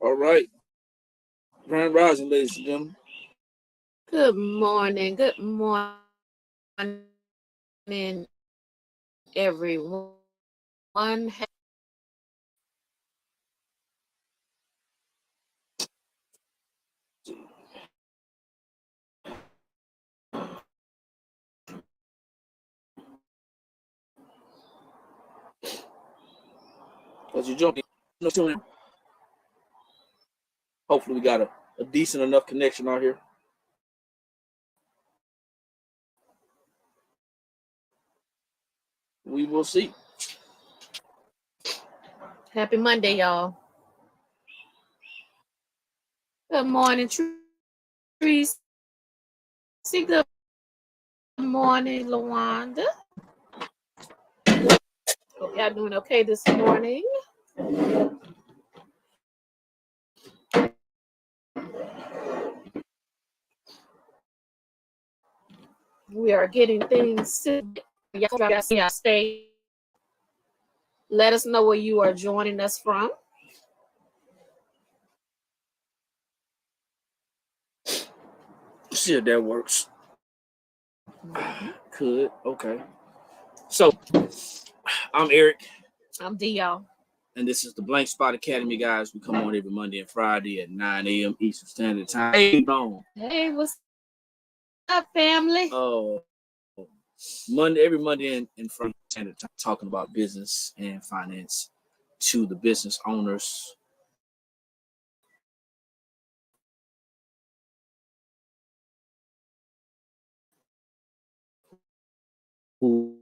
All right. Grand Rising, ladies and gentlemen. Good morning. Good morning, everyone. As you jump in, hopefully we got a decent enough connection out here. We will see. Happy Monday, y'all. Good morning, Trees. Good morning, Lawanda. Hope y'all doing okay this morning. We are getting things y'all stay. Let us know where you are joining us from. See if that works. Could. Okay. So, I'm Eric. I'm D, y'all. And this is the Blank Spot Academy, guys. We come on every Monday and Friday at 9 a.m. Eastern Standard Time. Hey, what's up, family? Every Monday and Friday Standard Time, talking about business and finance to the business owners. Who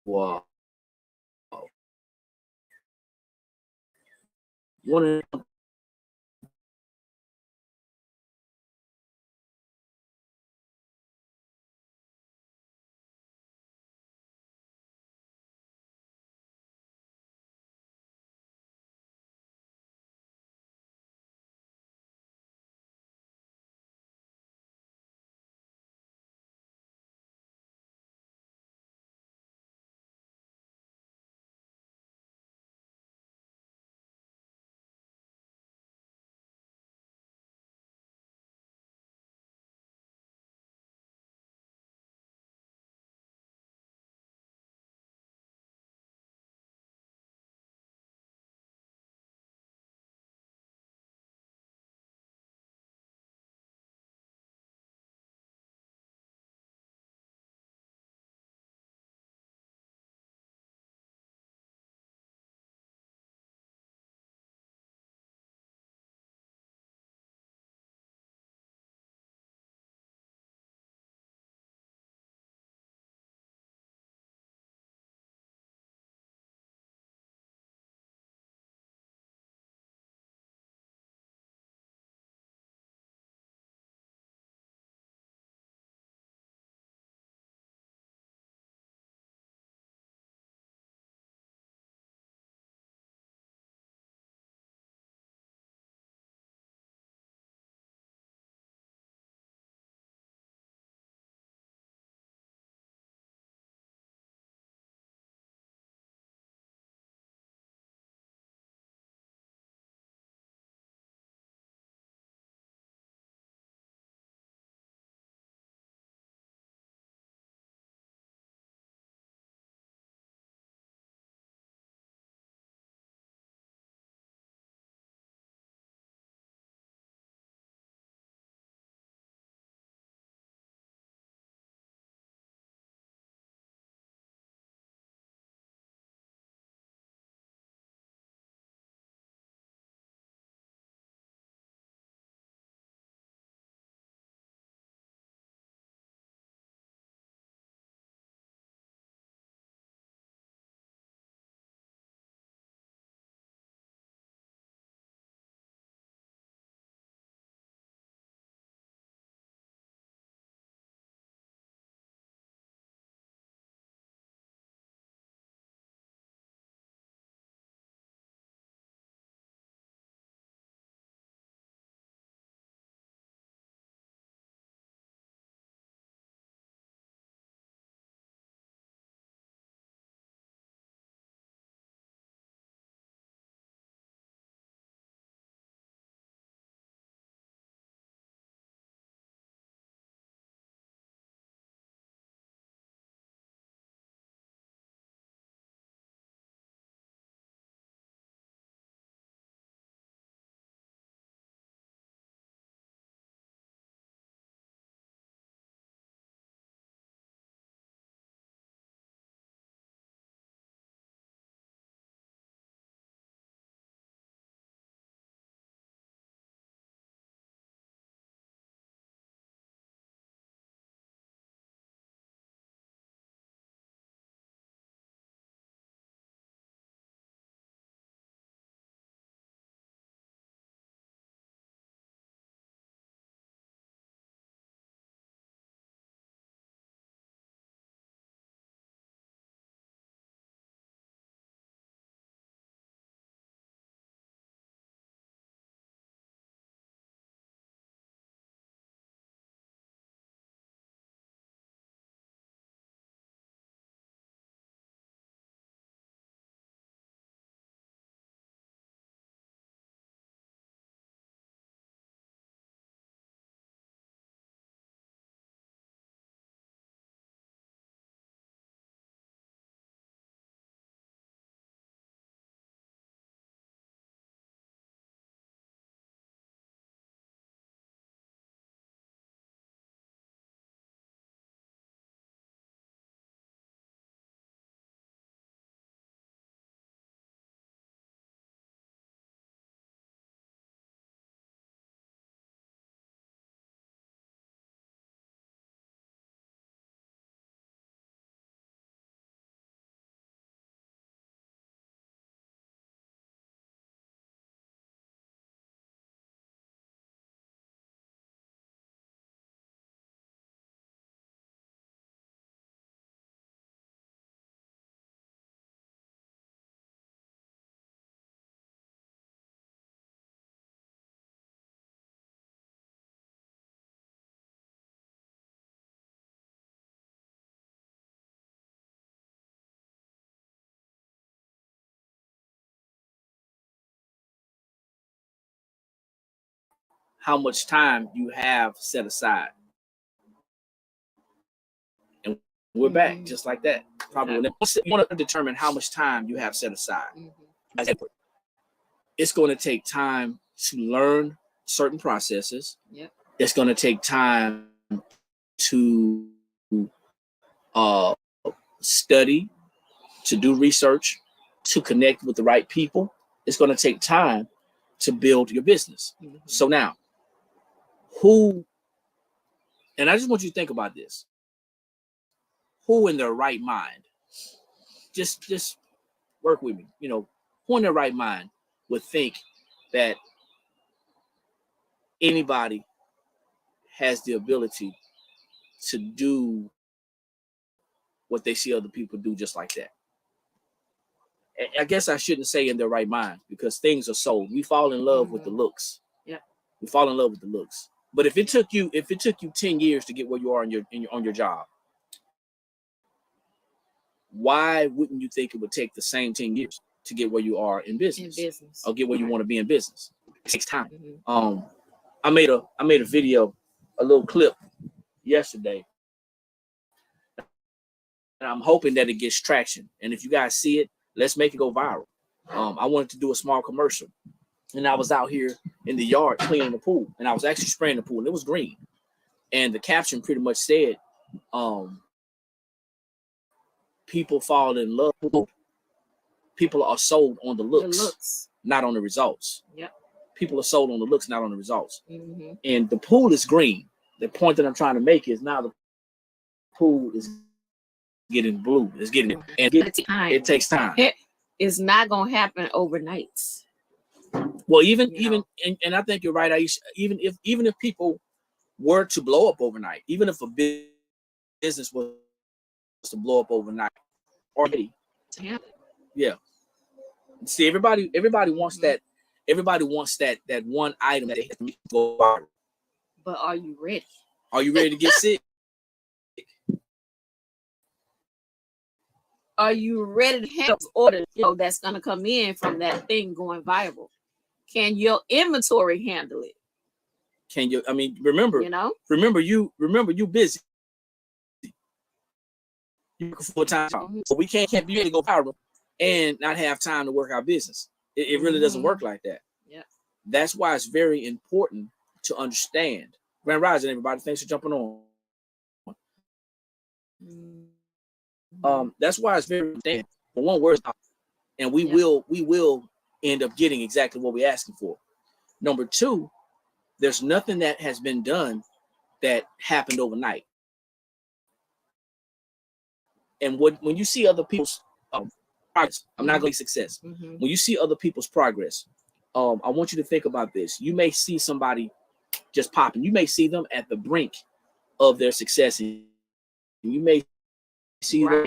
want to how much time you have set aside. And we're back just like that. Probably you want to determine how much time you have set aside. It's going to take time to learn certain processes. Yep. It's going to take time to study, to do research, to connect with the right people. It's going to take time to build your business. So now, and I just want you to think about this. Who in their right mind, just work with me, who in their right mind would think that anybody has the ability to do what they see other people do just like that? I guess I shouldn't say in their right mind, because things are sold. We fall in love with the looks. Yeah. We fall in love with the looks. But if it took you 10 years to get where you are on your job, why wouldn't you think it would take the same 10 years to get where you are in business? Or get where you want to be in business? It takes time. I made a video, a little clip yesterday, and I'm hoping that it gets traction. And if you guys see it, let's make it go viral. I wanted to do a small commercial, and I was out here in the yard cleaning the pool, and I was actually spraying the pool, and it was green. And the caption pretty much said, people fall in love. People are sold on the looks, not on the results. Yep. People are sold on the looks, not on the results. And the pool is green. The point that I'm trying to make is now the pool is getting blue. It's getting, and it takes time. It's not gonna happen overnight. Well, even and I think you're right, Aisha. Even if people were to blow up overnight, even if a business was to blow up overnight, already, yeah. See, everybody wants that. Everybody wants that one item that they have to go viral. But are you ready? Are you ready to get sick? Are you ready to handle orders that's gonna come in from that thing going viral? Can your inventory handle it? Can you? I mean, remember you busy. You full time, so we can't be ready to go viral and not have time to work our business. It really doesn't work like that. Yeah. That's why it's very important to understand. Grand Rising, everybody. Thanks for jumping on. That's why it's very important. For one word, and we will end up getting exactly what we're asking for. Number two, there's nothing that has been done that happened overnight. And when you see other people's progress, I'm not going to say success. When you see other people's progress, I want you to think about this. You may see somebody just popping. You may see them at the brink of their success. And you may see them,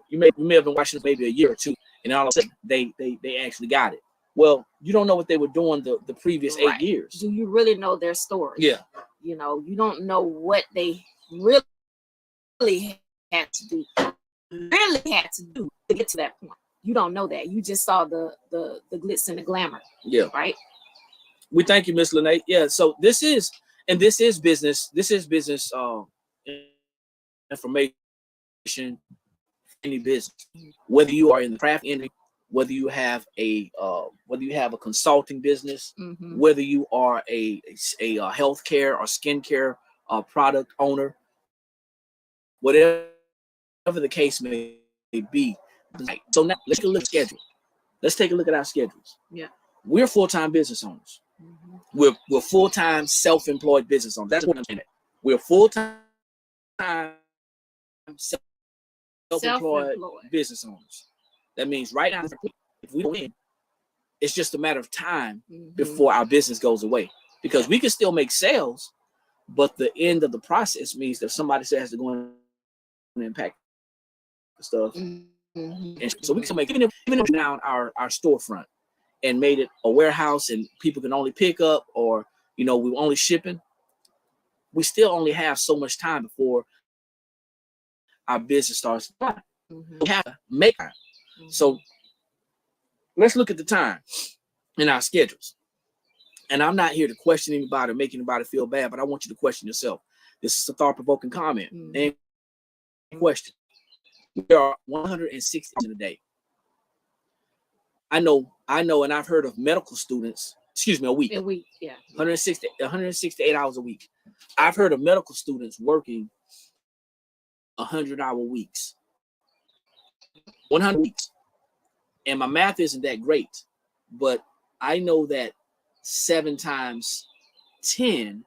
you may have been watching maybe a year or two, and all of a sudden they actually got it. Well, you don't know what they were doing the previous 8 years. Do you really know their story? Yeah. You don't know what they really had to do. To get to that point. You don't know that. You just saw the glitz and the glamour. Yeah. Right. We thank you, Miss Lene. Yeah. So this is business. This is business information. Any business, whether you are in the craft industry, whether you have a consulting business, whether you are a healthcare or skincare product owner, whatever the case may be. So now let's take a look at schedule. Let's take a look at our schedules. Yeah, we're full-time business owners. We're full-time self-employed business owners. That's what I'm saying. We're full-time self-employed business owners. That means right now, if we win, it's just a matter of time before our business goes away. Because we can still make sales, but the end of the process means that somebody still has to go in and pack the stuff. And so we can make, even if now our storefront and made it a warehouse and people can only pick up, or we're only shipping, we still only have so much time before our business starts. We have to make time. So let's look at the time in our schedules. And I'm not here to question anybody or make anybody feel bad, but I want you to question yourself. This is a thought-provoking comment. And question. There are 160 in a day. I know, and I've heard of medical students, a week. A week, yeah. 168 hours a week. I've heard of medical students working 100-hour weeks. 100 weeks. And my math isn't that great, but I know that 7 times 10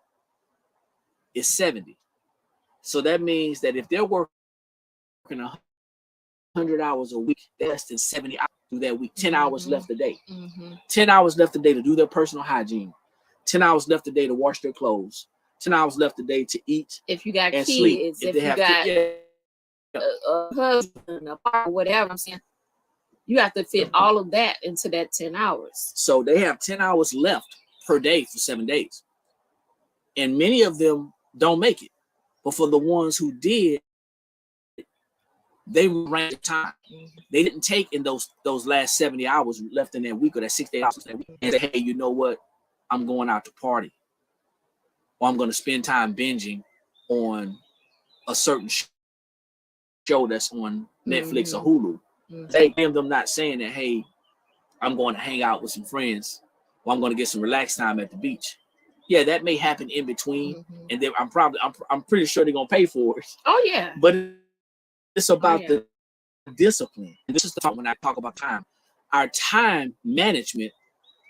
is 70. So that means that if they're working 100 hours a week, less than 70 hours through that week, 10 hours left a day. 10 hours left a day to do their personal hygiene. 10 hours left a day to wash their clothes. 10 hours left a day to eat. If you got and kids, sleep. if you got a husband, a partner, whatever, I'm saying, you have to fit all of that into that 10 hours. So they have 10 hours left per day for 7 days. And many of them don't make it. But for the ones who did, they ran the time. They didn't take in those last 70 hours left in that week or that 68 hours that week and say, hey, you know what? I'm going out to party. Or I'm going to spend time binging on a certain show that's on Netflix or Hulu. They them not saying that, hey, I'm going to hang out with some friends or I'm going to get some relaxed time at the beach. Yeah, that may happen in between. And then I'm pretty sure they're going to pay for it. Oh, yeah. But it's about the discipline. And this is the talk when I talk about time. Our time management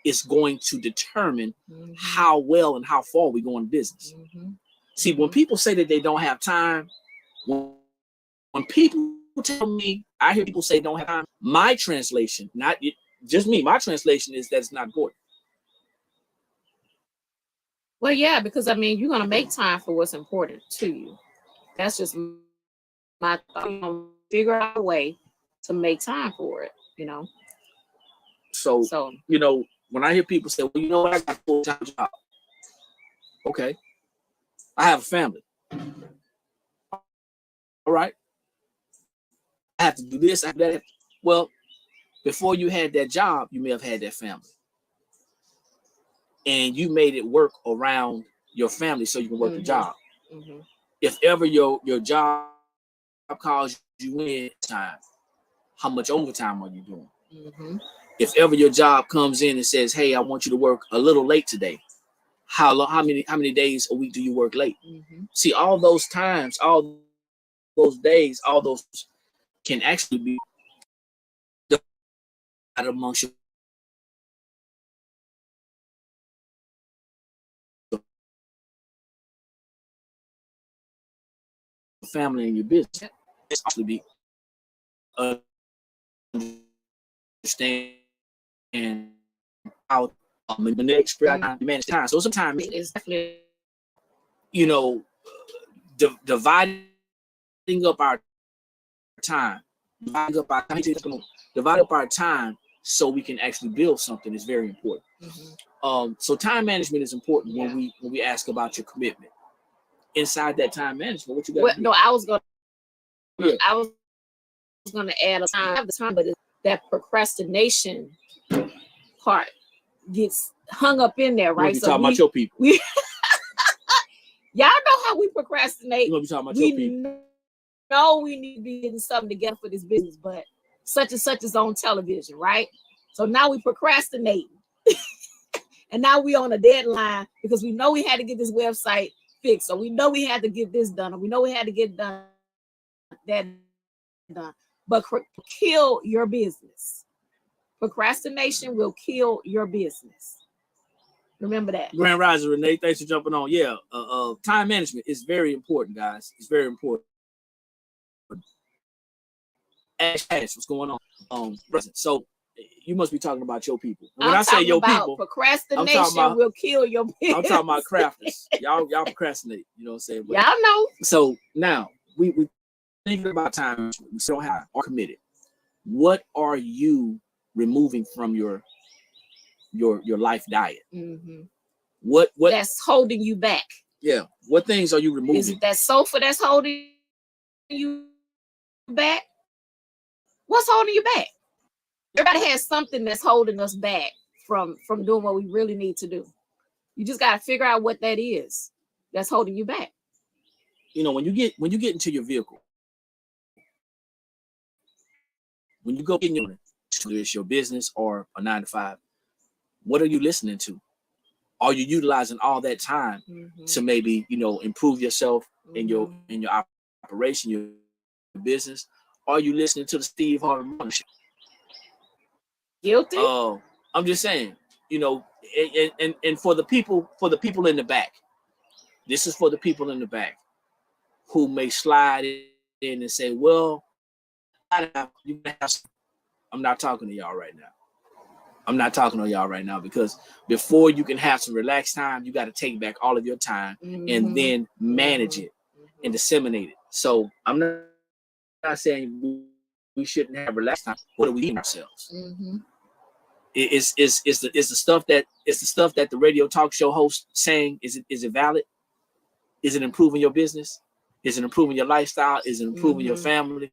is going to determine how well and how far we go in business. See, when people say that they don't have time, when people tell me, I hear people say don't have time, my translation, not just me, my translation is that it's not important. Well, yeah, because I mean, you're going to make time for what's important to you. That's just my thought. Figure out a way to make time for it, you know. So you know, when I hear people say, well, you know what, I got a full-time job. Okay. I have a family. All right. I have to do this, I have that. Well, before you had that job, you may have had that family. And you made it work around your family so you can work the job. If ever your job calls you in time, how much overtime are you doing? If ever your job comes in and says, hey, I want you to work a little late today, how many days a week do you work late? See, all those times, all those days, all those can actually be divided amongst your family and your business. It's actually be understand how the next manage time. So sometimes it's definitely, you know, dividing up our time, divide up our time so we can actually build something is very important. So time management is important when we ask about your commitment. Inside that time management, what you got? Well, no, I was going to add a time. I have the time, but that procrastination part gets hung up in there, right? So talking about your people. Y'all know how we procrastinate. You're gonna be talking about your people. Know we need to be getting something together for this business, but such and such is on television, right? So now we procrastinate. And now we on a deadline because we know we had to get this website fixed. So we know we had to get this done. Or we know we had to get that done. But kill your business. Procrastination will kill your business. Remember that. Grand Rising, Renee, thanks for jumping on. Yeah, time management is very important, guys. It's very important. Ash, what's going on? So you must be talking about your people. When I say your people, procrastination will kill your business. I'm talking about crafters. Y'all procrastinate. You know what I'm saying? But, y'all know. So now we thinking about time. We still have are committed. What are you removing from your life diet? What that's holding you back? Yeah. What things are you removing? Is it that sofa that's holding you back? What's holding you back? Everybody has something that's holding us back from doing what we really need to do. You just got to figure out what that is that's holding you back. You know, when you get into your vehicle, when you go in your, whether it's your business or a 9-to-5, what are you listening to? Are you utilizing all that time to maybe, you know, improve yourself in your operation, your business? Are you listening to the Steve Harvey Morning Show? Guilty? I'm just saying, you know, and for the people in the back, this is for the people in the back who may slide in and say, well, I'm not talking to y'all right now. I'm not talking to y'all right now, because before you can have some relaxed time, you got to take back all of your time and then manage it and disseminate it. So I'm not saying we shouldn't have relaxed time. What are we eating ourselves? It's the stuff that the radio talk show host saying. Is it valid? Is it improving your business? Is it improving your lifestyle? Is it improving your family?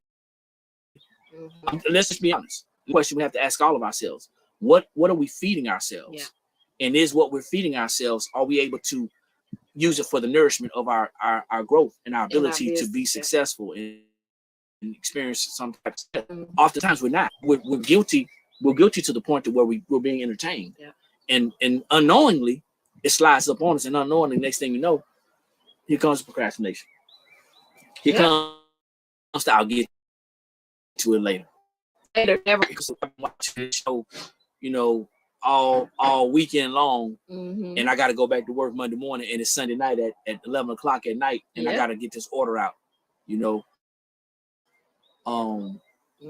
Let's just be honest. The question we have to ask all of ourselves: What are we feeding ourselves? Yeah. And is what we're feeding ourselves, are we able to use it for the nourishment of our growth and our ability to be successful and experience some type of stuff? Oftentimes we're not. We're guilty. We're guilty to the point to where we're being entertained. Yeah. And unknowingly it slides up on us, and unknowingly, next thing you know, here comes procrastination. Here comes I'll get to it later. Because I'm watching this show, you know, all weekend long, and I got to go back to work Monday morning, and it's Sunday night at 11 o'clock at night, and I got to get this order out, you know.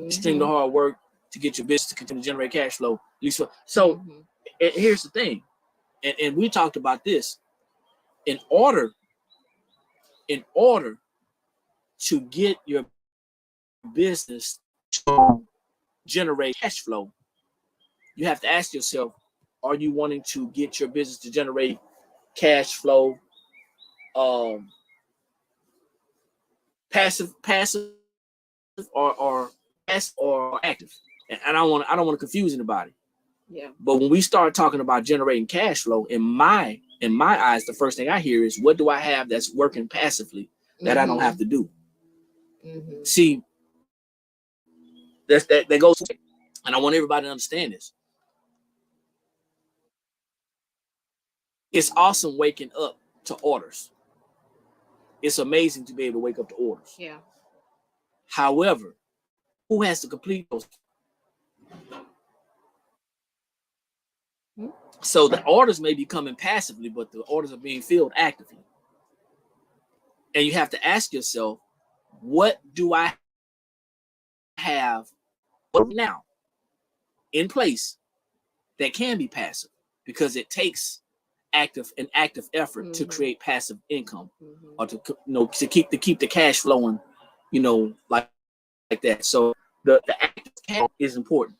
Extremely hard work to get your business to continue to generate cash flow. At least so. Here's the thing, and we talked about this. In order to get your business to generate cash flow, you have to ask yourself, are you wanting to get your business to generate cash flow passive or active? And I don't want to confuse anybody. Yeah. But when we start talking about generating cash flow, in my eyes, the first thing I hear is, what do I have that's working passively that I don't have to do? See, that goes, and I want everybody to understand this. It's awesome waking up to orders. It's amazing to be able to wake up to orders. Yeah. However, who has to complete those? So the orders may be coming passively, but the orders are being filled actively. And you have to ask yourself, what do I have now in place that can be passive? Because it takes active effort to create passive income, or to, you know, to keep the cash flowing, you know, like that. So the active cash is important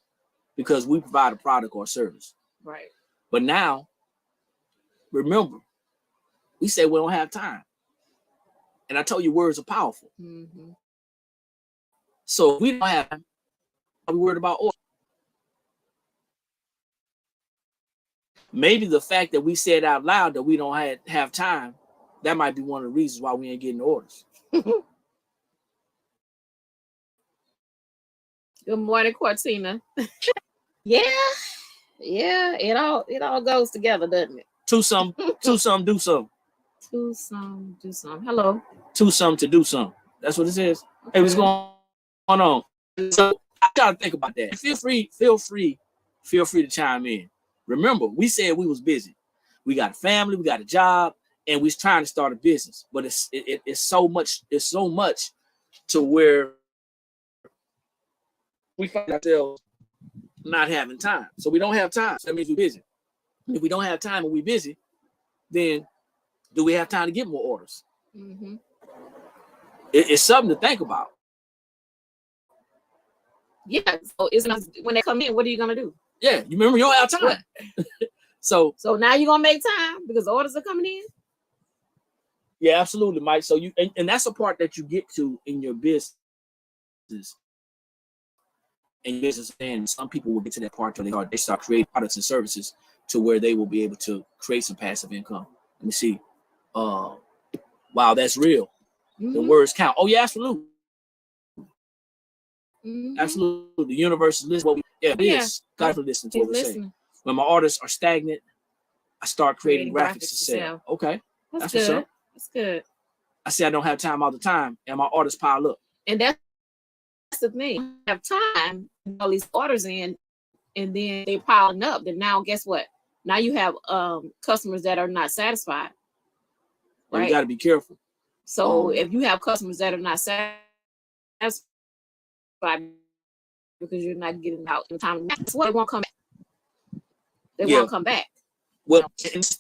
because we provide a product or service. Right. But now, remember, we say we don't have time. And I told you words are powerful. So if we don't have time, are we worried about order? Maybe the fact that we said out loud that we don't have time, that might be one of the reasons why we ain't getting orders. Good morning, Cortina. Yeah, it all goes together, doesn't it? Do some. Do some, do some. Hello. To some to do some. That's what it says. Okay. Hey, what's going on? So I gotta think about that. Feel free to chime in. Remember, we said we was busy. We got a family, we got a job, and we're trying to start a business. But it's so much to where we find ourselves not having time. So we don't have time. So that means we're busy. If we don't have time and we're busy, then do we have time to get more orders? It's something to think about. Yeah. So when they come in, what are you gonna do? Yeah, you remember, you don't have time. so now you're gonna make time because orders are coming in. Yeah, absolutely, Mike. So and that's a part that you get to in your business. And some people will get to that part where they start creating products and services to where they will be able to create some passive income. Let me see. Wow, that's real. The words count. Oh yeah, absolutely. Absolutely. The universe is listening. It is. God listen to what we're saying. When my artists are stagnant, I start creating graphics to sell. Okay. That's good. What's up. That's good. I say I don't have time all the time, and my artists pile up. And that's the thing. You have time, all these orders in, and then they're piling up. Then now, guess what? Now you have customers that are not satisfied. Right? You got to be careful. So if you have customers that are not satisfied because you're not getting out in time, that's what they won't come back. They won't come back. Well, this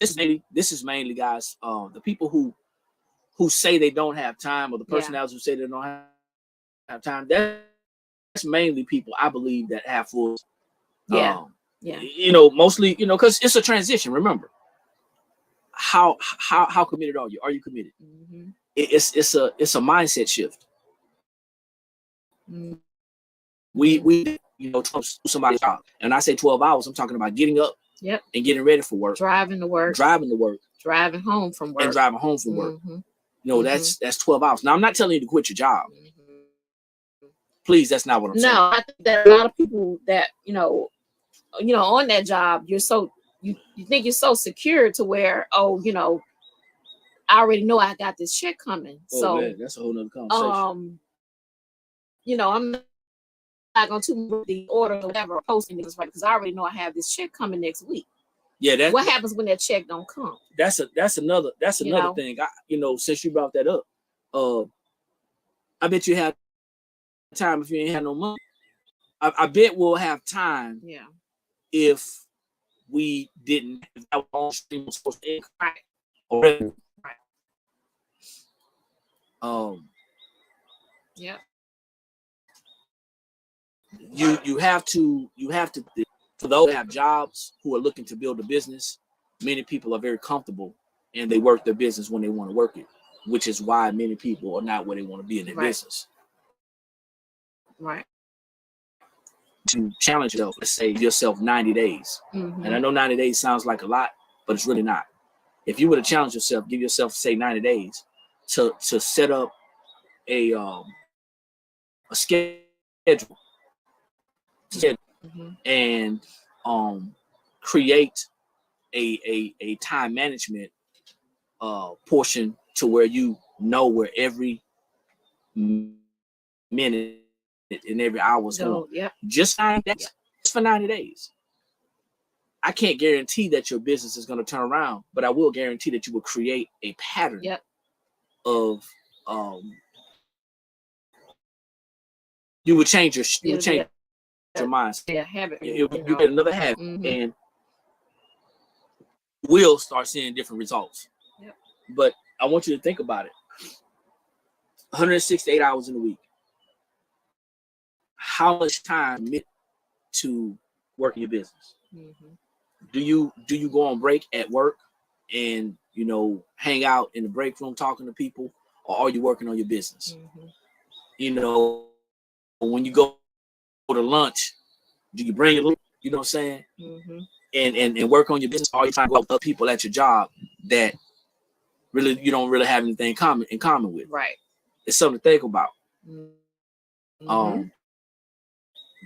is mainly guys, the people who say they don't have time, or the personalities who say they don't have time. That's mainly people I believe that have full. You know, mostly, you know, because it's a transition. Remember, how committed are you? Are you committed? It's a mindset shift. We you know, somebody's job, and I say 12 hours. I'm talking about getting up, and getting ready for work, driving to work, driving home from work, and driving home from work. You know, that's 12 hours. Now, I'm not telling you to quit your job. Please, that's not what I'm saying. No, I think that a lot of people that you know, on that job, you think you're so secure to where, you know, I already know I got this check coming. So man, that's a whole nother conversation. You know, I'm not going to move the order or whatever posting this right because I already know I have this check coming next week. Yeah, what happens when that check don't come? That's another thing. You know, since you brought that up, I bet you have time if you ain't have no money. I bet we'll have time. Yeah. If we didn't have our stream was supposed to right. Yeah. You have to for those that have jobs who are looking to build a business, many people are very comfortable and they work their business when they want to work it, which is why many people are not where they want to be in their business. Right. To challenge yourself, let's say yourself 90 days. And I know 90 days sounds like a lot, but it's really not. If you were to challenge yourself, give yourself say 90 days to set up a schedule and create a time management portion to where you know where every minute and every hour is going. Just 90 days. Just for 90 days. I can't guarantee that your business is going to turn around, but I will guarantee that you will create a pattern of you would change your mindset. Habit. You get another habit, and we'll start seeing different results. But I want you to think about it. 168 hours in a week. How much time to work in your business? Do you go on break at work and hang out in the break room talking to people, or are you working on your business? When you go to lunch, do you bring it? You know what I'm saying? And work on your business. Or are you trying to go with other people at your job that really you don't really have anything in common with? Right. It's something to think about.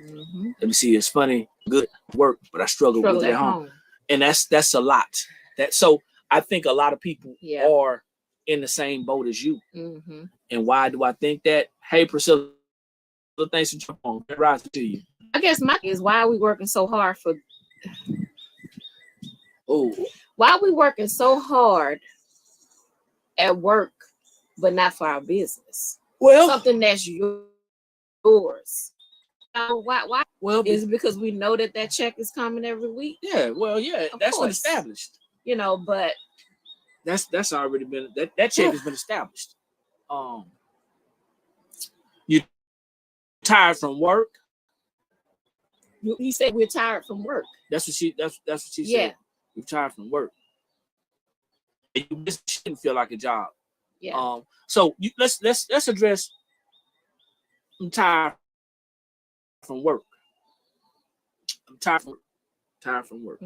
Let me see. It's funny, good work, but I struggle with it at home. And that's a lot. So I think a lot of people are in the same boat as you. And why do I think that? Hey, Priscilla, thanks for jumping on. Good rise to you. I guess my is why are we working so hard for? Why are we working so hard at work, but not for our business? Well, something that's yours. Why? Well, is it because we know that check is coming every week? Yeah. Well, yeah, that's been established. But that's already been that check has been established. You tired from work? He said we're tired from work. That's what she said. You're tired from work. And you just shouldn't feel like a job. Yeah. So let's address. I'm tired from work. I'm tired from work.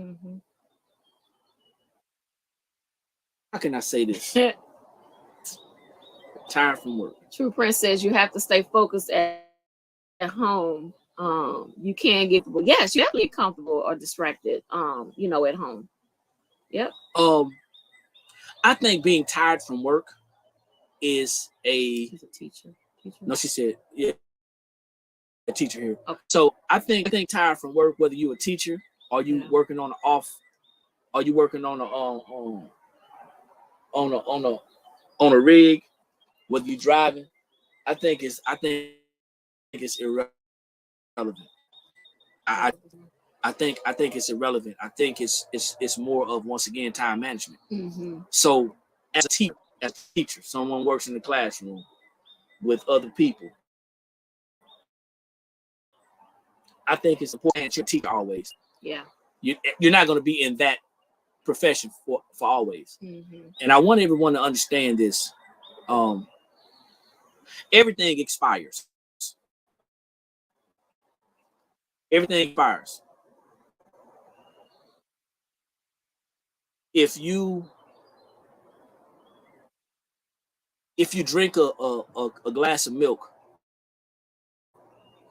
how can I say this? Tired from work. True Prince says you have to stay focused at home. You can get, well, yes, you have to get comfortable or distracted, you know, at home. Yep. I think being tired from work is She's a teacher. No, she said, yeah, a teacher here. Okay. So I think tired from work, whether you're a teacher or you working on are you working on a rig, whether you're driving, I think it's irrelevant. I think it's irrelevant. I think it's more of, once again, time management. Mm-hmm. So as a teacher, someone works in the classroom with other people. I think it's important to teach always. Yeah. You're not going to be in that profession for always. Mm-hmm. And I want everyone to understand this. Everything expires. Everything expires. If you drink a glass of milk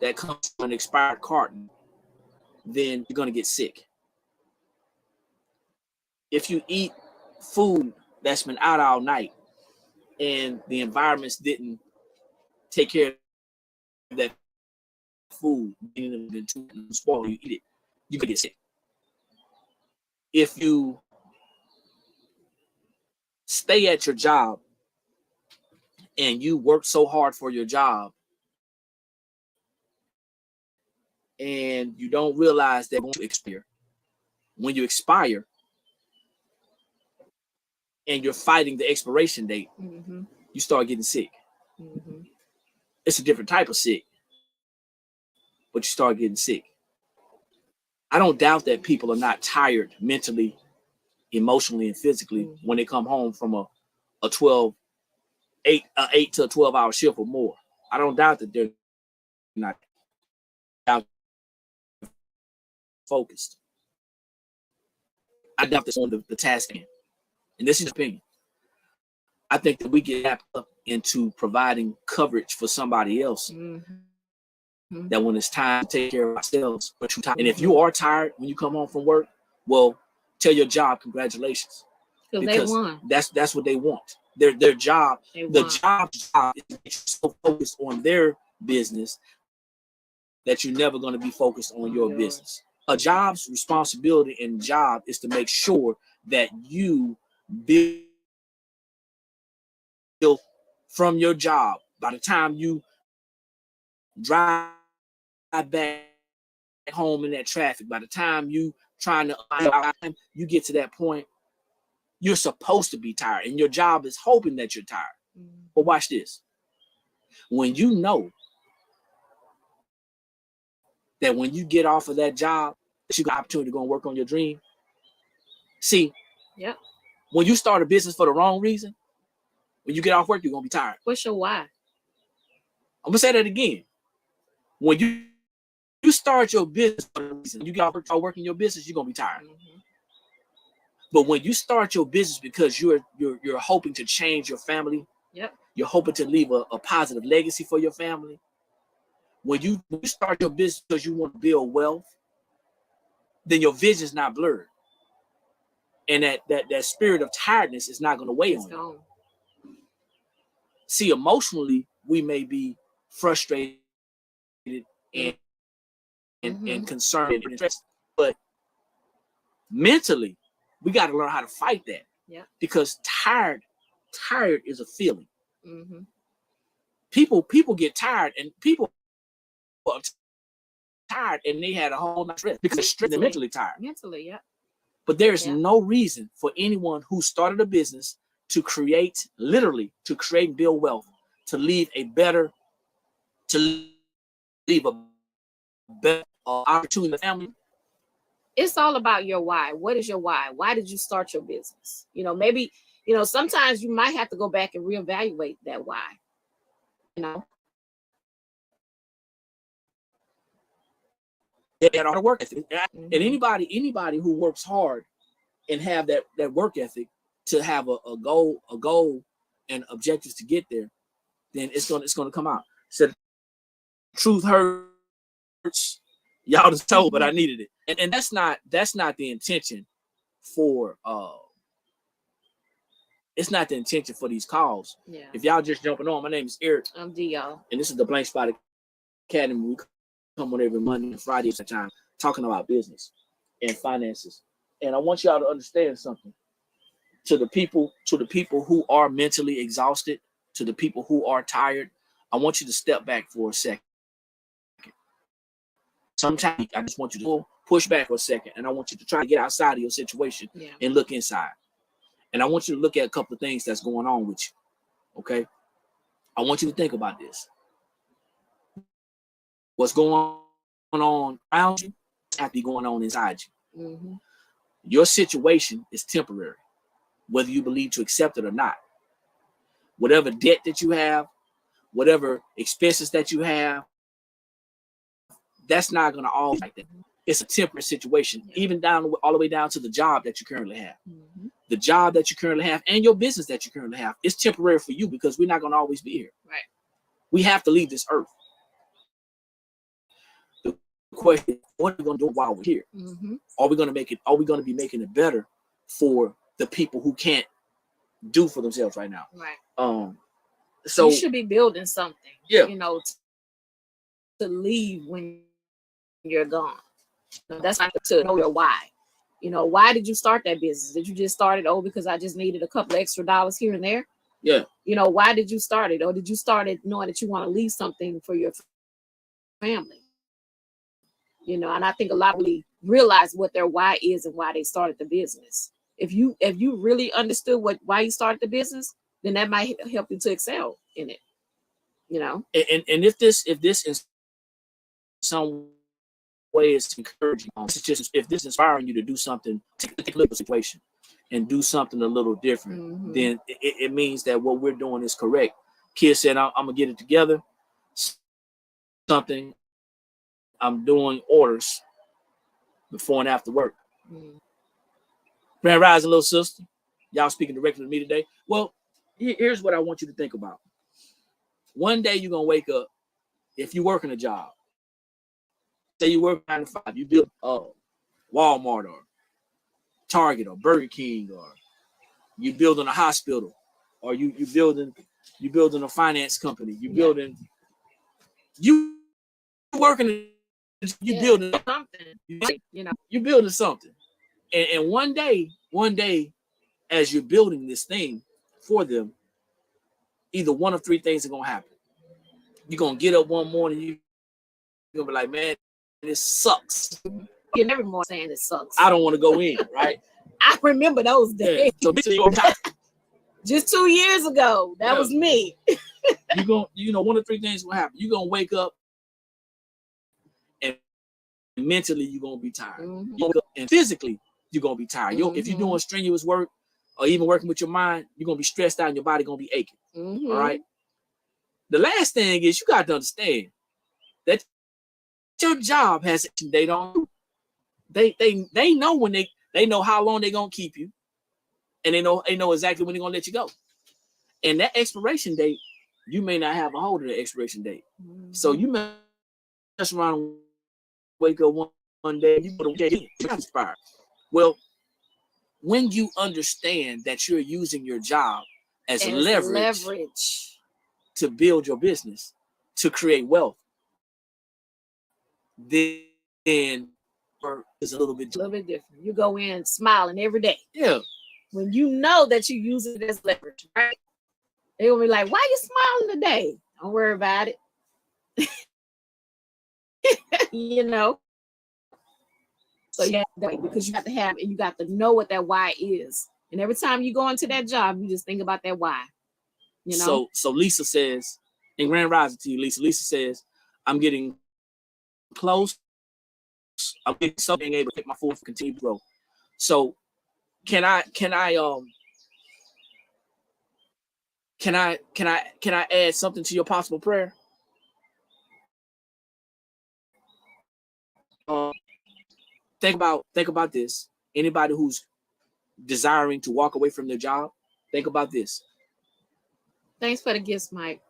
that comes from an expired carton, then you're going to get sick. If you eat food that's been out all night and the environments didn't take care of that food, being spoiled, you eat it, you could get sick. If you stay at your job and you work so hard for your job and you don't realize that when you expire and you're fighting the expiration date, mm-hmm. you start getting sick. Mm-hmm. It's a different type of sick, but you start getting sick. I don't doubt that people are not tired mentally, emotionally, and physically when they come home from a 8 to 12 hour shift or more. I don't doubt that they're not focused. I doubt this on the task end. And this is opinion. I think that we get wrapped up into providing coverage for somebody else. Mm-hmm. That when it's time to take care of ourselves, but you're tired. And if you are tired when you come home from work, well, tell your job congratulations. Because they won. That's what they want. Their job, the job's job is to make you so focused on their business that you're never going to be focused on your business. A job's responsibility and job is to make sure that you build from your job. By the time you drive back home in that traffic, by the time you you get to that point, you're supposed to be tired, and your job is hoping that you're tired. Mm-hmm. But watch this. When you know that when you get off of that job, that you got opportunity to go and work on your dream. See, when you start a business for the wrong reason, when you get off work, you're gonna be tired. What's your why? I'm gonna say that again. When you start your business for the reason, you get off work, start working your business, you're gonna be tired. Mm-hmm. But when you start your business because you're hoping to change your family, you're hoping to leave a positive legacy for your family. When you start your business because you want to build wealth, then your vision's not blurred. And that spirit of tiredness is not going to weigh on you. See, emotionally, we may be frustrated and concerned and stressed, but mentally, we got to learn how to fight that. Yeah. Because tired is a feeling. Mm-hmm. People get tired, and people are tired, and they had a whole lot of stress because they're mentally tired. Mentally, yeah. But there is no reason for anyone who started a business to create and build wealth, to leave a better opportunity in the family. It's all about your why. What is your why? Why did you start your business? Maybe, sometimes you might have to go back and reevaluate that why. They had all the work ethic. Mm-hmm. And anybody who works hard and have that work ethic, to have a goal and objectives to get there, then it's gonna come out. So truth hurts. Y'all just told, but I needed it. And that's not the intention for it's not the intention for these calls. Yeah. If y'all just jumping on, my name is Eric. I'm D, y'all. And this is the Blank Spot Academy. We come on every Monday and Friday at the time talking about business and finances. And I want y'all to understand something. To the people who are mentally exhausted, to the people who are tired, I want you to step back for a second. Sometimes I just want you to push back for a second, and I want you to try to get outside of your situation and look inside. And I want you to look at a couple of things that's going on with you. Okay? I want you to think about this. What's going on around you has to be going on inside you. Mm-hmm. Your situation is temporary, whether you believe to accept it or not. Whatever debt that you have, whatever expenses that you have, that's not going to always be like that. It's a temporary situation, even down all the way down to the job that you currently have. Mm-hmm. The job that you currently have and your business that you currently have is temporary for you because we're not going to always be here. Right. We have to leave this earth. The question: what are we going to do while we're here? Mm-hmm. Are we going to make it? Are we going to be making it better for the people who can't do for themselves right now? Right. So you should be building something. Yeah. You know, to leave when you're gone. That's not to know your why. You know, why did you start that business? Did you just start it because I just needed a couple of extra dollars here and there? Yeah. You know, why did you start it? Or did you start it knowing that you want to leave something for your family? You know, and I think a lot really realize what their why is and why they started the business. If you really understood why you started the business, then that might help you to excel in it. You know, and if this is some way is encouraging, it's just if this is inspiring you to do something, take a look at the situation and do something a little different, then it means that what we're doing is correct. Kid said, I'm gonna get it together. Something I'm doing orders before and after work. Grand Rising, little sister. Y'all speaking directly to me today. Well, here's what I want you to think about. One day you're gonna wake up, if you work in a job, say you work 9 to 5, you build Walmart or Target or Burger King, or you building a hospital, or you building a finance company, you building, you working, you building something, you know, you building something, and one day, as you're building this thing for them, either one of three things are gonna happen. You're gonna get up one morning, you're gonna be like, man, this sucks. You're never more saying it sucks. I don't want to go in, right? I remember those days. So just 2 years ago, that was me. One of three things will happen. You're gonna wake up and mentally you're gonna be tired. And physically you're gonna be tired. If you're doing strenuous work or even working with your mind, you're gonna be stressed out and your body gonna be aching. All right. The last thing is you got to understand that your job has a date on you. They know when they know how long they're gonna keep you, and they know exactly when they're gonna let you go. And that expiration date, you may not have a hold of the expiration date. So you may mess around and wake up one day and you put a expire. Well, when you understand that you're using your job as leverage to build your business, to create wealth, then it's a little bit different. You go in smiling every day. Yeah. When you know that you use it as leverage, right? They will be like, why are you smiling today? Don't worry about it. You know? So yeah, because you got to have, and you got to know what that why is. And every time you go into that job, you just think about that why. You know? So Lisa says, in Grand Rising to you, Lisa says, I'm getting close. I'm getting something being able to take my food for continued growth. So can I add something to your possible prayer? Think about this. Anybody who's desiring to walk away from their job, think about this. Thanks for the gifts, Mike.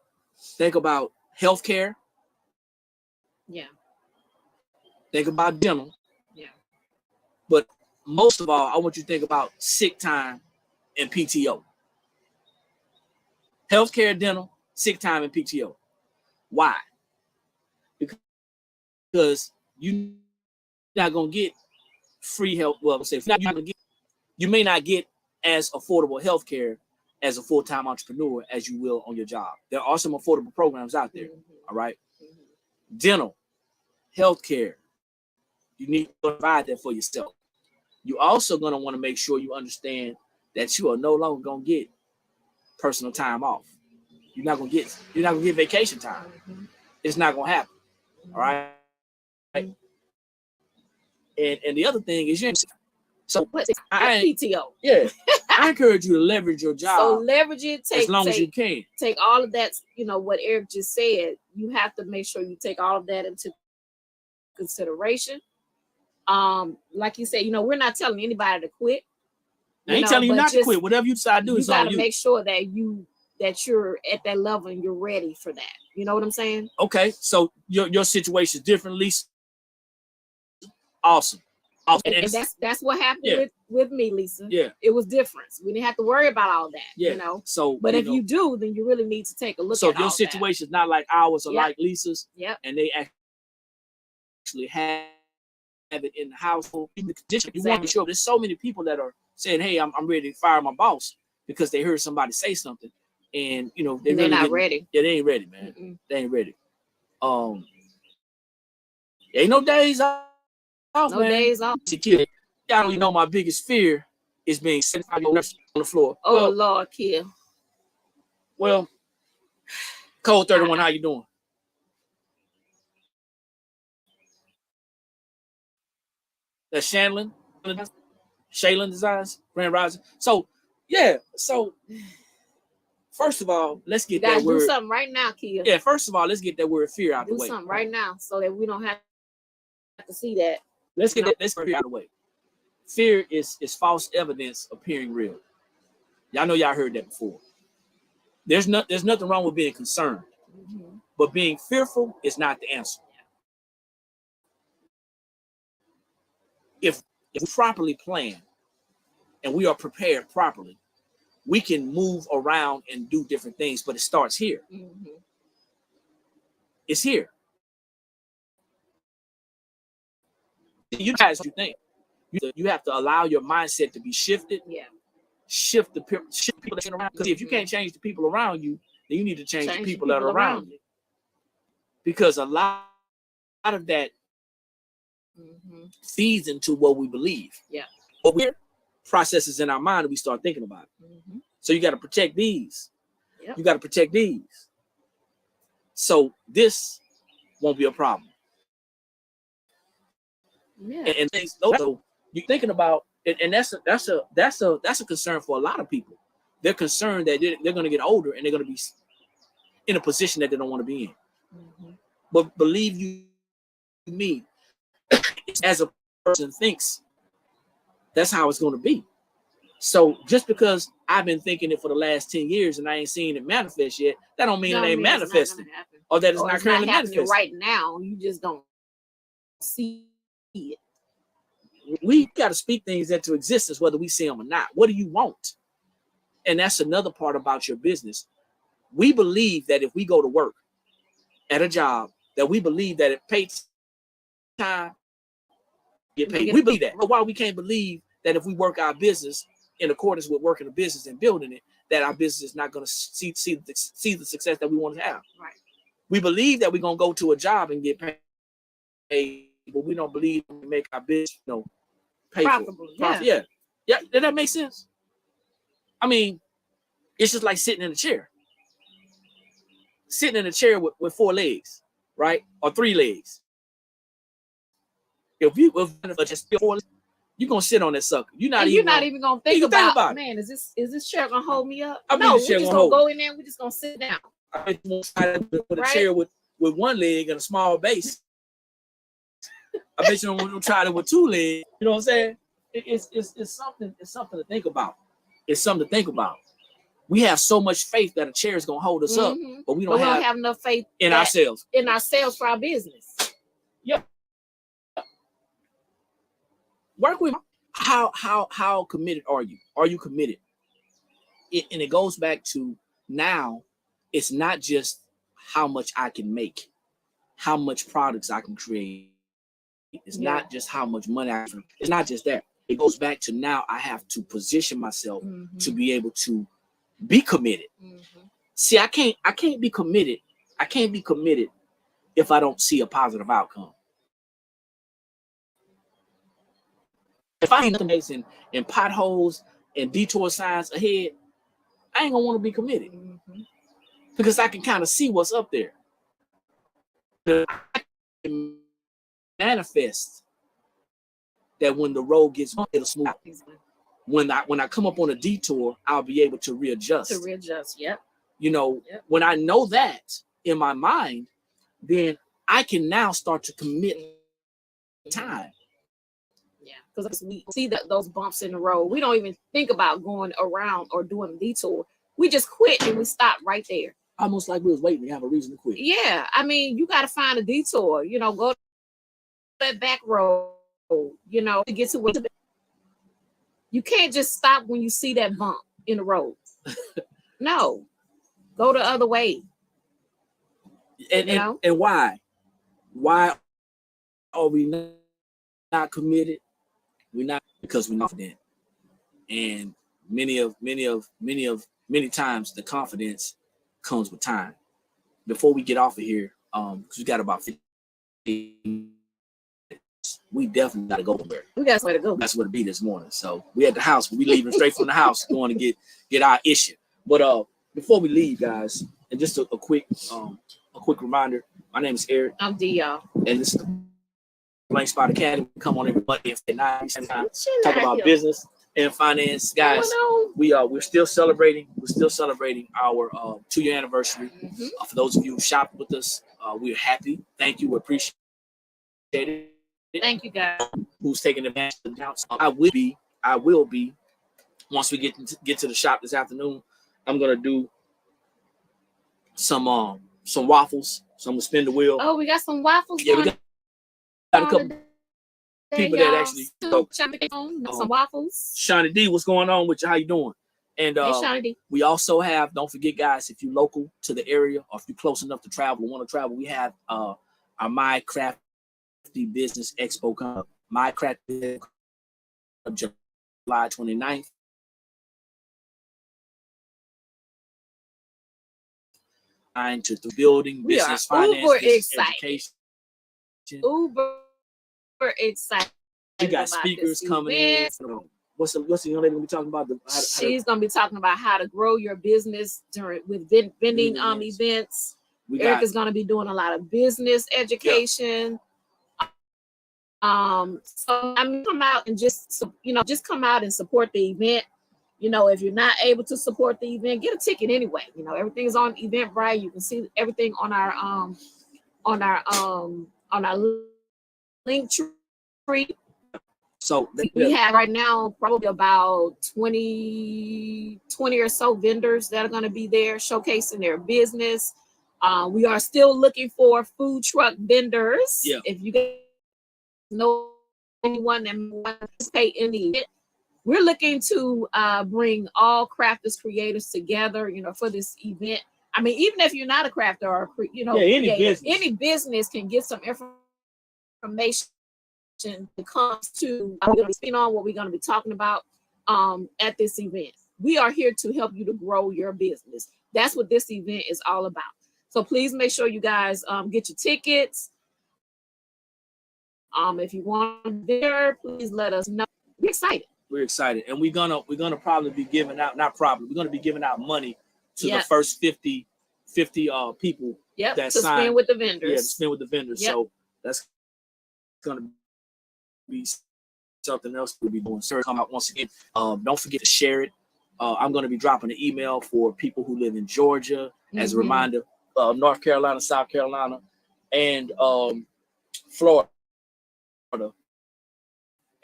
Think about healthcare. Yeah. Think about dental. Yeah. But most of all, I want you to think about sick time and PTO. Healthcare, dental, sick time, and PTO. Why? Because you're not going to get free health. Well, say you may not get as affordable healthcare as a full-time entrepreneur as you will on your job. There are some affordable programs out there. All right. Dental, healthcare. You need to provide that for yourself. You're also going to want to make sure you understand that you are no longer going to get personal time off. You're not going to get vacation time. It's not going to happen. All right. And the other thing is so PTO. Yeah. I encourage you to leverage your job. So leverage it, as long as you can. Take all of that, what Eric just said. You have to make sure you take all of that into consideration. Like you said, we're not telling anybody to quit. I ain't telling you not to quit. Whatever you decide to do is on you. You got to make sure that you're at that level and you're ready for that. You know what I'm saying? Okay. So your situation is different, Lisa. Awesome. And that's what happened with me, Lisa. Yeah. It was different. We didn't have to worry about all that. Yeah. So, but if you do, then you really need to take a look at So if your situation is not like ours or like Lisa's, and they actually have it in the household, in the condition, you want to be sure. There's so many people that are saying, "Hey, I'm ready to fire my boss," because they heard somebody say something, and they're not ready. Yeah, they ain't ready, man. Mm-mm. They ain't ready. Ain't no days off. No man. Days off. Y'all don't even know my biggest fear is being 75 nurse on the floor. Oh, Lord, Kia. Well, Code 31, how you doing? That's Shaylin Designs, Grand Rising. So, first of all, let's get that word. Do something right now, Kia. Yeah, first of all, let's get that word fear out of the way. Do something right now so that we don't have to see that. Let's get that fear out of the way. Fear is false evidence appearing real. Y'all know y'all heard that before. There's nothing wrong with being concerned, but being fearful is not the answer. If we properly plan and we are prepared properly, we can move around and do different things, but it starts here. It's here. You guys, think you have to allow your mindset to be shifted. Yeah. Shift the people that are around. Because if you can't change the people around you, then you need to change the people that are around you. Because a lot of that feeds into what we believe. Yeah. What we're processes in our mind, and we start thinking about it. So you got to protect these. Yep. You got to protect these. So this won't be a problem. Yeah. And things, so you're thinking about it, and that's a concern for a lot of people. They're concerned that they're going to get older and they're going to be in a position that they don't want to be in. But believe you me, as a person thinks, that's how it's going to be. So just because I've been thinking it for the last 10 years and I ain't seen it manifest yet, that don't mean it ain't manifesting, or that it's not currently manifesting right now. You just don't see it. We got to speak things into existence, whether we see them or not. What do you want? And that's another part about your business. We believe that if we go to work at a job, that we believe that it pays time, get paid. We believe that. But why we can't believe that if we work our business in accordance with working the business and building it, that our business is not going to see the success that we want to have. Right. We believe that we're going to go to a job and get paid, but we don't believe we make our business, pay profitable. For it. Yeah. Did that make sense? I mean, it's just like sitting in a chair. Sitting in a chair with 4 legs, right? Or 3 legs. If just 4 legs, you're gonna sit on that sucker. You're not even gonna think about man, is this chair gonna hold me up? No, we're just gonna go in there and we're just gonna sit down. I with a chair with 1 leg and a small base. I bet you don't want to try it with 2 legs. You know what I'm saying? it's something to think about. It's something to think about. We have so much faith that a chair is gonna hold us up, but we don't have enough faith in ourselves. In ourselves for our business. Yeah. Work with how committed are you? Are you committed? And it goes back to now, it's not just how much I can make, how much products I can create. It's not just how much money I can. It's not just that. It goes back to now I have to position myself to be able to be committed. See, I can't be committed. I can't be committed if I don't see a positive outcome. If I ain't looking in potholes and detour signs ahead, I ain't gonna want to be committed because I can kind of see what's up there. I can manifest that when the road gets it'll smooth out. When I come up on a detour, I'll be able to readjust. Yep. You know, when I know that in my mind, then I can now start to commit time. Yeah, because we see those bumps in the road. We don't even think about going around or doing a detour. We just quit and we stop right there. Almost like we was waiting to have a reason to quit. Yeah, I mean, you got to find a detour. You know, go to that back road. You know, to get to where you can't just stop when you see that bump in the road. No, go the other way. And why? Why are we not committed? We're not because we're confident. And many times the confidence comes with time. Before we get off of here, because we got about 15. We definitely got to go somewhere. We got somewhere to go. That's what it be this morning. So we at the house. We leaving straight from the house, going to get our issue. But before we leave, guys, and just a quick reminder. My name is Eric. I'm D, y'all. And this is the Blank Spot Academy. We come on every Monday at 9 talk about business and finance, guys. We're still celebrating. We're still celebrating our 2-year anniversary. For those of you who shopped with us, we're happy. Thank you. We appreciate it. Thank you, guys. Who's taking advantage of the discounts? I will be. Once we get to the shop this afternoon, I'm gonna do some waffles. So I'm gonna spin the wheel. Oh, we got some waffles. Yeah, we got a couple people that actually some waffles. Shawnee D, what's going on with you? How you doing? And hey, we also have. Don't forget, guys, if you're local to the area or if you're close enough to travel or want to travel, we have our My Craft Business Expo coming up. My Craft July 29th. To the building, we business, are finance, uber business, excited. Education. Uber excited. You got speakers coming in. What's the young lady gonna be talking about? She's gonna be talking about how to grow your business with vending events. Eric is gonna be doing a lot of business education. So I mean, come out and just come out and support the event. You know, if you're not able to support the event, get a ticket anyway. You know, everything's on Eventbrite. You can see everything on our link tree. So we have right now probably about 20 or so vendors that are going to be there showcasing their business. We are still looking for food truck vendors. Yeah. If you guys know anyone that wants to participate in the event, we're looking to bring all crafters, creators together, you know, for this event. I mean, even if you're not a crafter or, any business can get some information that comes to we're going to be speaking on what we're going to be talking about at this event. We are here to help you to grow your business. That's what this event is all about. So please make sure you guys get your tickets. If you want to be there, please let us know. We're excited. We're excited, and we're gonna probably be giving out. We're gonna be giving out money to the first 50 people that sign spend with the vendors. Yeah, to spend with the vendors. So that's gonna be something else we'll be doing. Sir, come out once again. Don't forget to share it. I'm gonna be dropping an email for people who live in Georgia as a reminder. North Carolina, South Carolina, and Florida.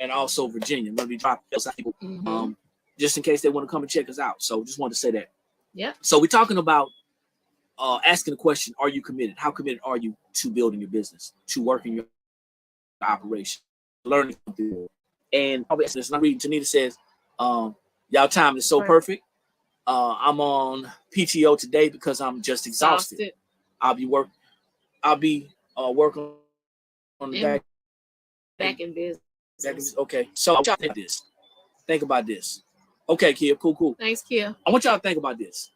and also Virginia. We're gonna be dropping people, just in case they want to come and check us out. So just wanted to say that. Yeah. So we're talking about asking the question: are you committed? How committed are you to building your business, to working your operation, learning something? And I'm reading. Tanita says, "Y'all time is so perfect. I'm on PTO today because I'm just exhausted. I'll be working on the back in business. Okay, so think about this. Okay, Kia, cool. Thanks, Kia. I want y'all to think about this.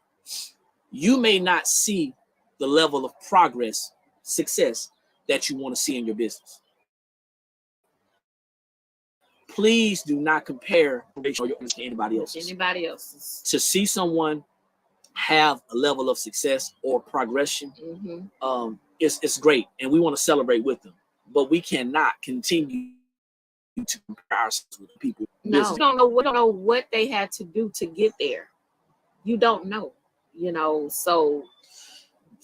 You may not see the level of progress, success that you want to see in your business. Please do not compare to anybody else's. To see someone have a level of success or progression, it's great, and we want to celebrate with them. But we cannot continue to compare ourselves with people. No, we don't know what they had to do to get there. You don't know, So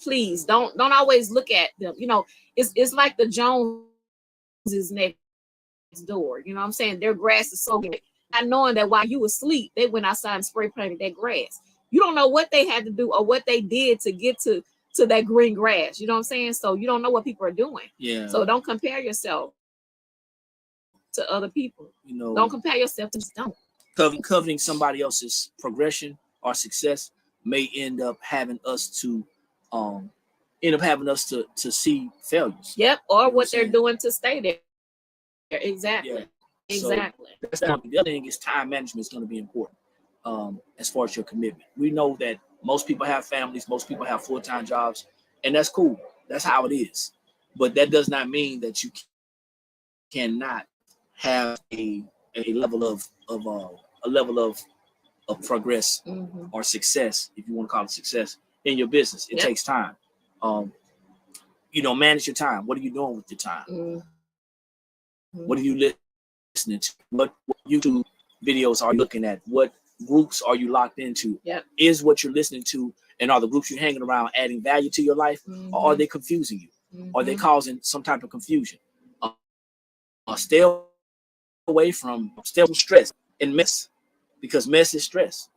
please don't always look at them. It's like the Joneses next door. You know what I'm saying? Their grass is so good. Not knowing that while you were asleep, they went outside and spray painted that grass. You don't know what they had to do or what they did to get to that green grass. You know what I'm saying? So you don't know what people are doing. Yeah. So don't compare yourself to other people. Don't compare yourself to don't. Coveting somebody else's progression or success may end up having us to see failures. Yep, or what they're doing to stay there. Exactly. Yeah. Exactly. So the other thing is time management is going to be important as far as your commitment. We know that most people have families, most people have full-time jobs, and that's cool. That's how it is. But that does not mean that you cannot have a level of progress or success, if you want to call it success, in your business. It takes time. Manage your time. What are you doing with your time? What are you listening to? What YouTube videos are you looking at? What groups are you locked into? Is what you're listening to and are the groups you're hanging around adding value to your life, or are they confusing you? Are they causing some type of confusion? Stay away from stress and mess, because mess is stress.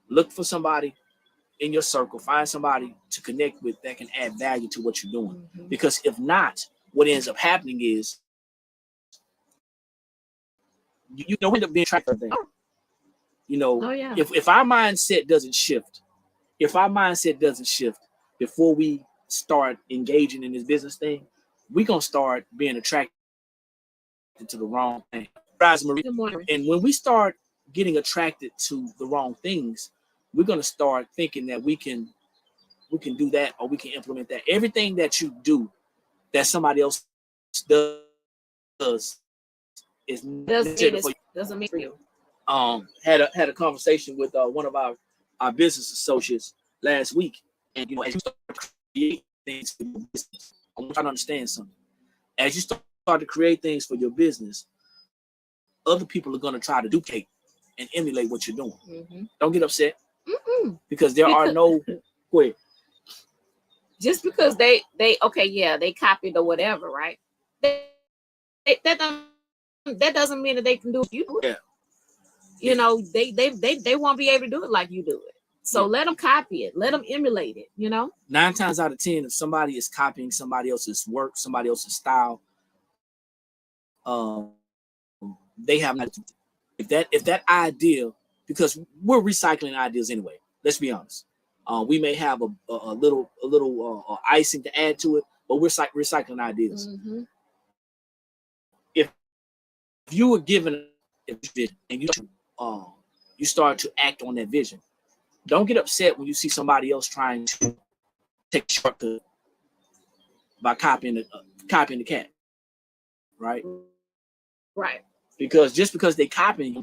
Look for somebody in your circle, find somebody to connect with that can add value to what you're doing. Because if not, what ends up happening is you end up being trapped. If our mindset doesn't shift, before we start engaging in this business thing, we're gonna start being attracted to the wrong thing. And when we start getting attracted to the wrong things, we're gonna start thinking that we can do that, or we can implement that. Everything that you do that somebody else does doesn't mean for you. Had a conversation with one of our business associates last week, and as you start to create things for your business, I'm trying to understand something. As you start to create things for your business, other people are going to try to duplicate and emulate what you're doing. Don't get upset, because there are no. Go ahead. Just because they copied or whatever, right? That doesn't mean that they can do what you do. They won't be able to do it like you do it. So let them copy it. Let them emulate it. 9 times out of 10, if somebody is copying somebody else's work, somebody else's style, they have not. If that idea, because we're recycling ideas anyway. Let's be honest. We may have a little icing to add to it, but we're recycling ideas. If you were given a vision and you start to act on that vision, don't get upset when you see somebody else trying to take a shortcut by copying the cat, right? Right. Because just because they copying you,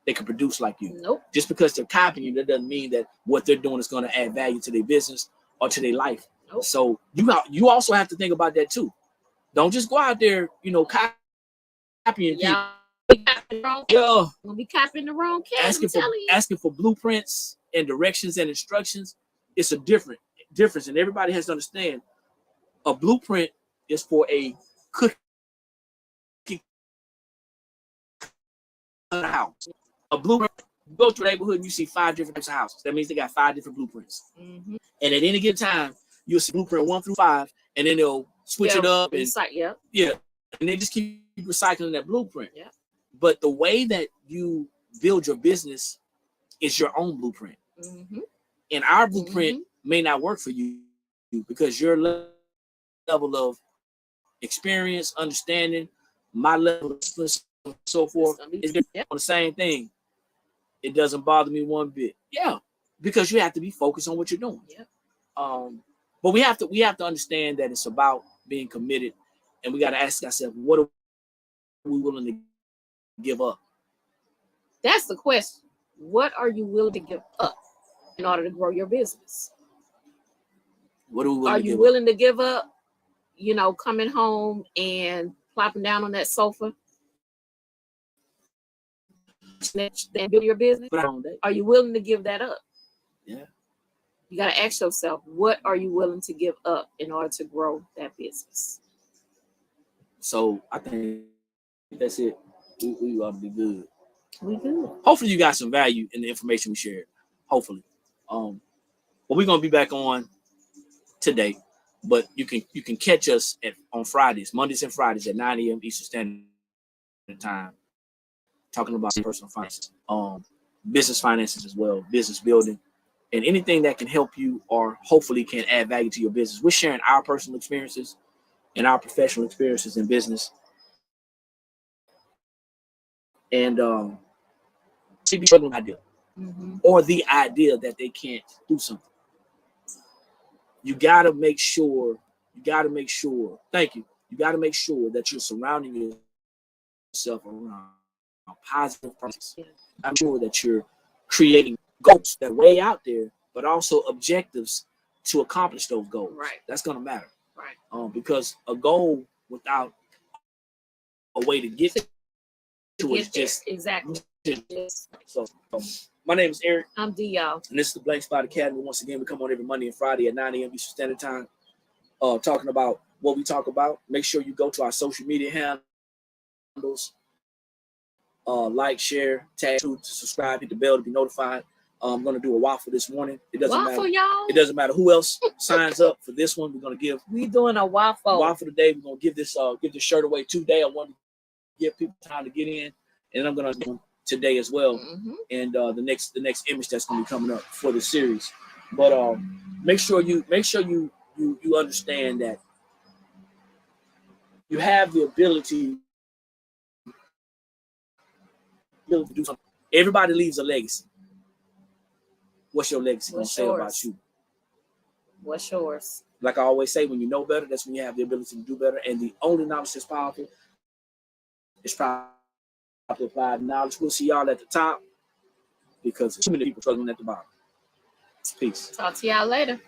they can produce like you. Nope. Just because they're copying you, that doesn't mean that what they're doing is going to add value to their business or to their life. Nope. So you also have to think about that too. Don't just go out there, copying people. We'll be copying the wrong cat. Asking for blueprints and directions and instructions. It's a difference, and everybody has to understand. A blueprint is for a cookie a house. A blueprint, you go through a neighborhood and you see 5 different types of houses. That means they got 5 different blueprints. And at any given time, you'll see blueprint 1 through 5, and then they'll switch it up. And and they just keep recycling that blueprint. But the way that you build your business is your own blueprint. And our blueprint may not work for you because your level of experience, understanding, my level of so forth is on the same thing. It doesn't bother me one bit. Because you have to be focused on what you're doing. But we have to understand that it's about being committed, and we got to ask ourselves, what are we willing to give up? That's the question. What are you willing to give up in order to grow your business? What are you willing to give up? You know, coming home and plopping down on that sofa and build your business? Are you willing to give that up? You got to ask yourself, what are you willing to give up in order to grow that business? So I think that's it. We ought to be good. We good. Hopefully you got some value in the information we shared. Hopefully. But we're gonna be back on today. But you can catch us on Fridays, Mondays and Fridays at 9 a.m. Eastern Standard Time, talking about personal finances, business finances as well, business building, and anything that can help you or hopefully can add value to your business. We're sharing our personal experiences and our professional experiences in business. And maybe struggling idea or the idea that they can't do something. You got to make sure, thank you. You got to make sure that you're surrounding yourself around positive process. I'm sure that you're creating goals that are way out there, but also objectives to accomplish those goals. That's going to matter. Because a goal without a way to get to it is just So my name is Eric. I'm D, y'all. And this is the Blank Spot Academy. Once again, we come on every Monday and Friday at 9 a.m. Eastern Standard Time, talking about what we talk about. Make sure you go to our social media handles, like, share, tag, to subscribe, hit the bell to be notified. I'm going to do a waffle this morning. It doesn't matter. Y'all? It doesn't matter who else signs up for this one. We're doing a waffle. Waffle today. We're going to give this shirt away today. I want to give people time to get in, and I'm going to do today as well. And the next image that's going to be coming up for the series. But make sure you understand that you have the ability to do something. Everybody leaves a legacy. What's your legacy going to say about you? What's yours? Like I always say, when you know better, that's when you have the ability to do better. And the only knowledge that's powerful is properly applied knowledge. We'll see y'all at the top because too many people struggling at the bottom. Peace. Talk to y'all later.